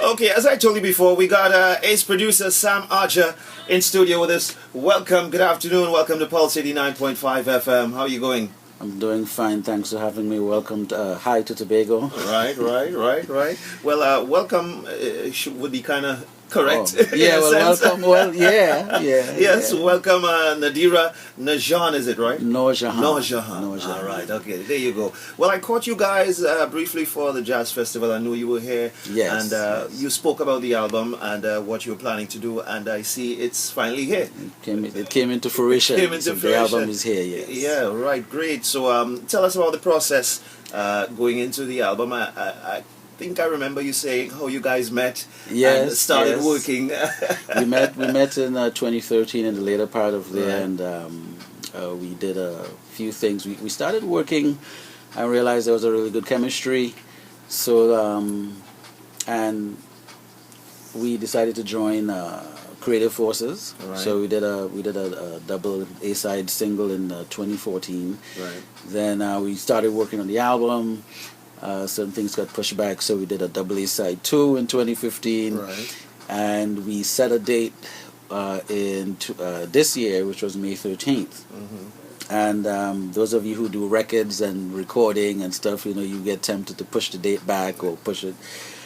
Okay, as I told you before, we got ace producer Sam Archer in studio with us. Welcome, good afternoon, welcome to Pulse 89.5 FM. How are you going? I'm doing fine, thanks for having me. Welcome to, hi to Tobago. Right. Well, welcome would be kind of correct. Oh, yeah, well, welcome, yeah. Yes, welcome Nadira Norjahan, is it right? Norjahan. All right, okay, there you go. Well, I caught you guys briefly for the Jazz Festival. I knew you were here. Yes. And you spoke about the album and what you were planning to do, and I see it's finally here. It came into fruition. The album is here, yes. Yeah, right, great. So tell us about the process going into the album. I think I remember you saying how you guys met and started working. we met in 2013 in the later part of there, and we did a few things. We started working and realized there was a really good chemistry. So and we decided to join Creative Forces. Right. So we did a double A-side single in 2014. Right. Then we started working on the album. Some things got pushed back, so we did a double A-side 2 in 2015. Right. And we set a date in this year, which was May 13th. Mm-hmm. And those of you who do records and recording and stuff, you get tempted to push the date back or push it.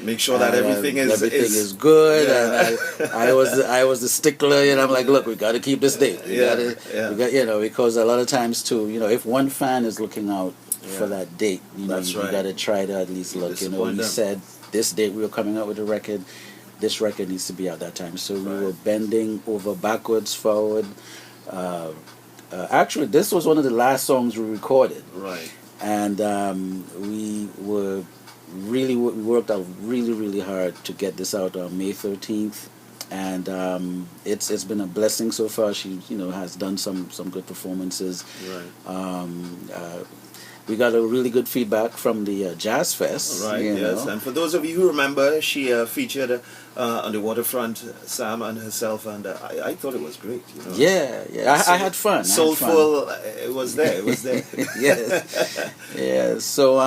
Make sure that everything is good. Yeah. And I was the stickler, and I'm like, look, we got to keep this date. We got, because a lot of times too, if one fan is looking out for that date, you got to try to at least look. We said this date we were coming out with a record. This record needs to be out that time. So we were bending over backwards, forward. Actually, this was one of the last songs we recorded. Right. And we worked out really hard to get this out on May 13th. And it's been a blessing so far. She has done some good performances. Right. We got a really good feedback from the Jazz Fest. Right, yes. And for those of you who remember, she featured on the waterfront, Sam and herself, and I thought it was great. Yeah. I had fun. Soulful, it was there. Yes. Yeah. So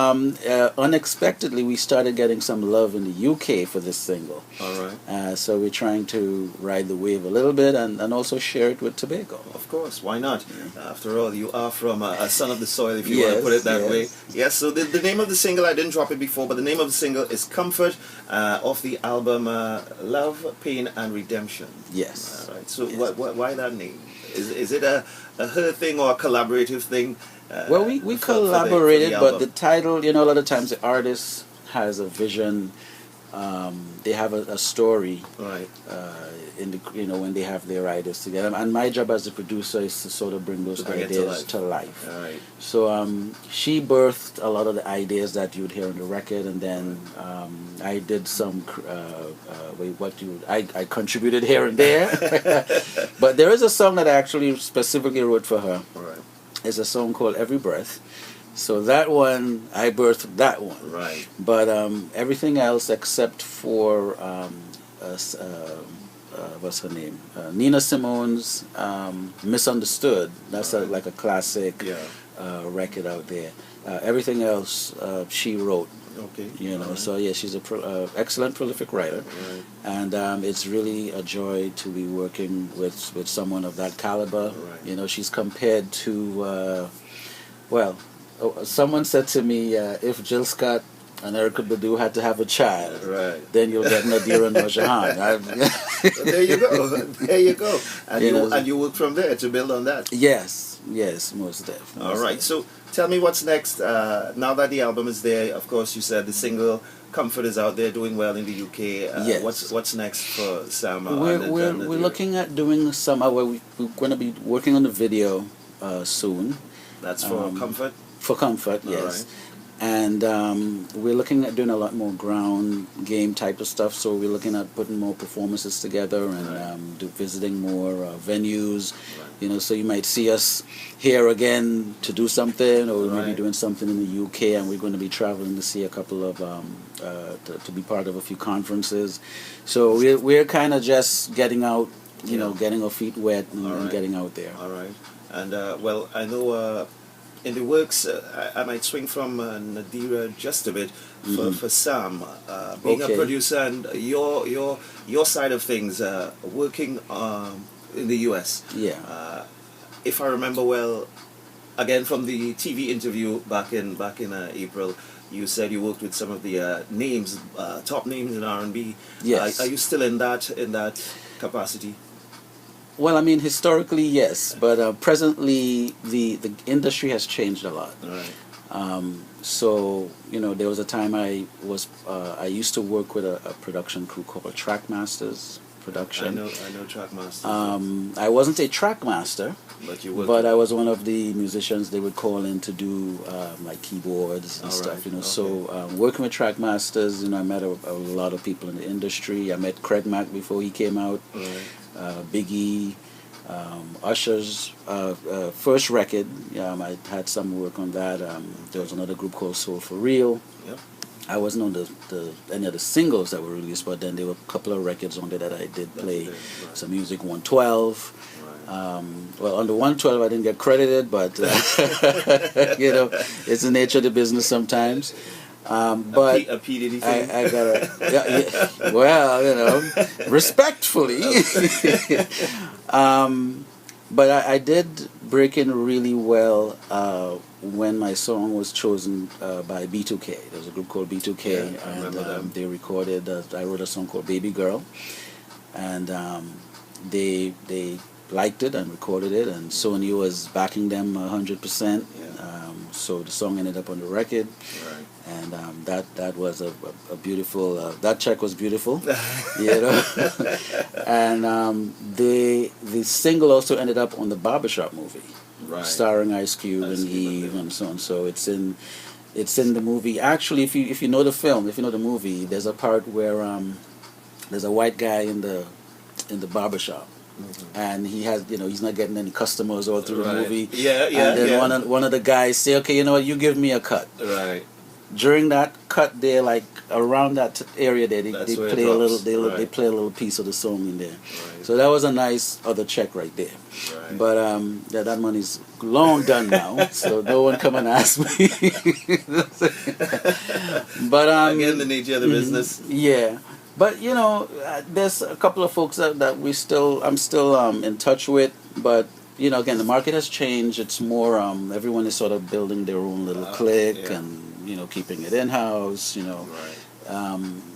unexpectedly, we started getting some love in the UK for this single. All right. So we're trying to ride the wave a little bit and also share it with Tobago. Of course, why not? Yeah. After all, you are from a son of the soil, if you want to put it that way. Yes, so the name of the single, I didn't drop it before, but the name of the single is Comfort, off the album Love, Pain and Redemption. Yes. All right. So why that name? Is it a her thing or a collaborative thing? Well, we collaborated, but the title, a lot of times the artist has a vision. They have a story, right? When they have their ideas together, and my job as a producer is to sort of bring those ideas to life. All right. So she birthed a lot of the ideas that you would hear on the record, and then I did some I contributed here and there. But there is a song that I actually specifically wrote for her. Right. It's a song called Every Breath. So that one, I birthed that one. Right. But everything else except for, what's her name? Nina Simone's Misunderstood. That's like a classic record out there. Everything else she wrote. Okay. So yeah, she's a excellent prolific writer. Right. And it's really a joy to be working with someone of that caliber. Right. She's compared to, someone said to me, if Jill Scott and Erykah Badu had to have a child, then you'll get Nadira Norjahan. There you go. And you work from there to build on that. Yes, most definitely. All right. So tell me what's next. Now that the album is there, of course, you said the single Comfort is out there, doing well in the UK. Yes. What's next for Sam? We're looking at doing some. We're going to be working on the video soon. That's for Comfort? For Comfort, yes. Right. And we're looking at doing a lot more ground game type of stuff. So we're looking at putting more performances together and visiting more venues. Right. So you might see us here again to do something, or maybe doing something in the UK. And we're going to be traveling to see a couple of to be part of a few conferences. So we're kind of just getting out, getting our feet wet and getting out there. All right. And I know in the works, I might swing from Nadira just a bit for Sam, being a producer and your side of things, working in the U.S. Yeah. If I remember well, again from the TV interview back in April, you said you worked with some of the names, top names in R&B. Yes. Are you still in that capacity? Well, I mean, historically, yes, but presently the industry has changed a lot. Right. So, there was a time I used to work with a production crew called Trackmasters Production. I know Trackmasters. I wasn't a trackmaster, but I was one of the musicians they would call in to do like keyboards and stuff. Okay. So working with Trackmasters, I met a lot of people in the industry. I met Craig Mack before he came out. Right. Biggie, Usher's first record. I had some work on that. There was another group called Soul for Real. Yep. I wasn't on any of the singles that were released, but then there were a couple of records on there that I did play. Right. Some music 112. Right. Well, on the 112 I didn't get credited, but it's the nature of the business sometimes. But a P Diddy thing. I gotta, well, respectfully. But I did break in really well when my song was chosen by B2K. There was a group called B2K, and they recorded. I wrote a song called Baby Girl, and they liked it and recorded it, and Sony was backing them 100%. So the song ended up on the record. Right. And that was a beautiful. That check was beautiful, And the single also ended up on the Barbershop movie, right, starring Ice Cube and Eve and so on. So it's in the movie. Actually, if you know the film, if you know the movie, there's a part where there's a white guy in the barbershop. Mm-hmm. And he has, he's not getting any customers all through the movie. Yeah. And then one of the guys say, okay, you know what, you give me a cut. Right. During that cut there, like around that area there, they play a little. They play a little piece of the song in there. Right. So that was a nice other check right there. Right. But that money's long done now, so no one come and ask me. But again, the nature of the business. Yeah. But there's a couple of folks that I'm still in touch with. But again, the market has changed. It's more everyone is sort of building their own little clique and keeping it in house. Right.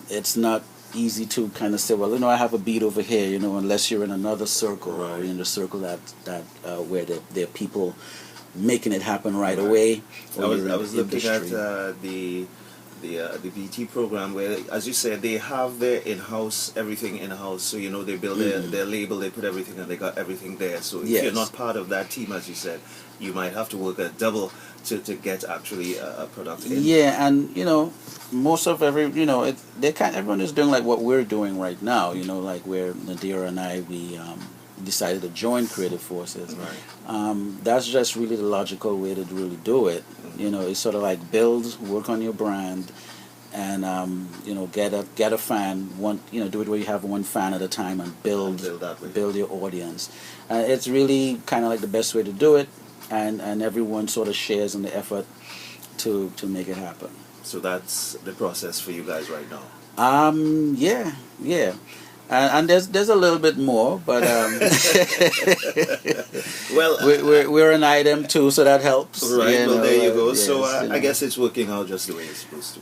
It's not easy to kind of say, well, I have a beat over here. Unless you're in another circle or in the circle that where there are people making it happen right away. I was looking at the BT program where, as you said, they have their everything in-house. So, they build their label, they put everything, and they got everything there. So if you're not part of that team, as you said, you might have to work a double to get actually a product in. Yeah, and, most of everyone is doing like what we're doing right now, like where Nadira and I, we decided to join Creative Forces. Right. That's just really the logical way to really do it. It's sort of like work on your brand, and get a fan. Do it where you have one fan at a time and build your audience. It's really kind of like the best way to do it, and everyone sort of shares in the effort to make it happen. So that's the process for you guys right now. Yeah. And there's a little bit more, but well, we're an item too, so that helps. Right. Well, there you go. Yes, so I guess it's working out just the way it's supposed to.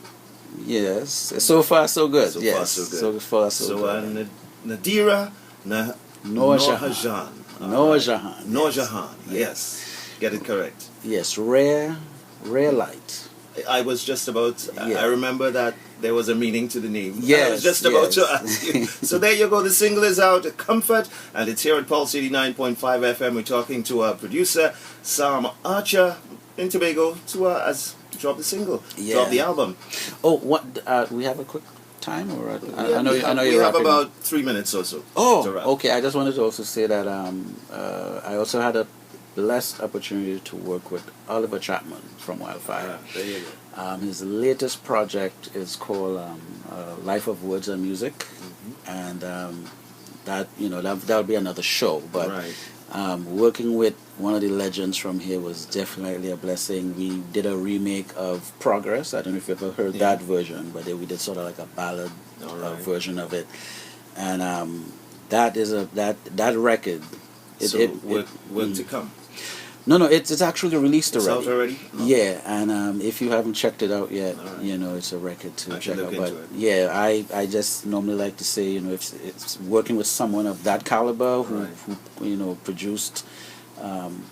Yes. So far, so good. So yes. far, so good. So far, so good. Nadira Norjahan. Norjahan. Yes. Get it correct. Yes. Rare light. I was just about. I remember that there was a meaning to the name. Yes, I was just about to ask you. So there you go. The single is out, Comfort, and it's here at Pulse 89.5 FM. We're talking to our producer, Sam Archer in Tobago, to drop the single, drop the album. Oh, what? We have a quick time, or I know we you're have about 3 minutes or so. Oh, okay. I just wanted to also say that I also had a blessed opportunity to work with Oliver Chapman from Wildfire. There you go. His latest project is called Life of Words and Music, and that'll be another show. But Working with one of the legends from here was definitely a blessing. We did a remake of Progress. I don't know if you've ever heard that version, but we did sort of like a ballad version of it. And that is that record. When to come? No, it's actually released already. It's out already? No. Yeah, and if you haven't checked it out yet, it's a record to check out. But yeah, I just normally like to say, if it's working with someone of that caliber who produced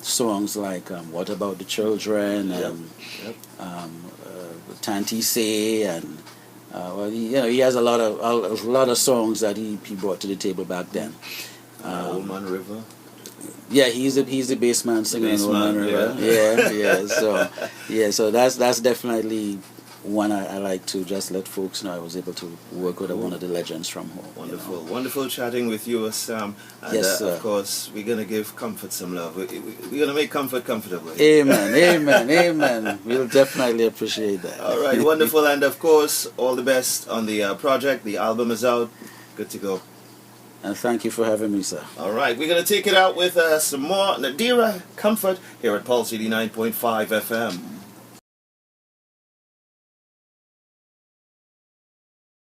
songs like What About the Children and Tanti Say and he has a lot of songs that he brought to the table back then. Old Man River. Yeah, he's the bass man singing Old Man River. Yeah. So that's definitely one I like to just let folks know. I was able to work with one of the legends from home. Wonderful chatting with you, Sam. And yes, sir. Of course, we're gonna give Comfort some love. We're gonna make Comfort comfortable. Amen. We'll definitely appreciate that. All right, wonderful, and of course, all the best on the project. The album is out. Good to go. And thank you for having me, sir. All right, we're going to take it out with some more Nadira Comfort here at Pulse 89.5 FM.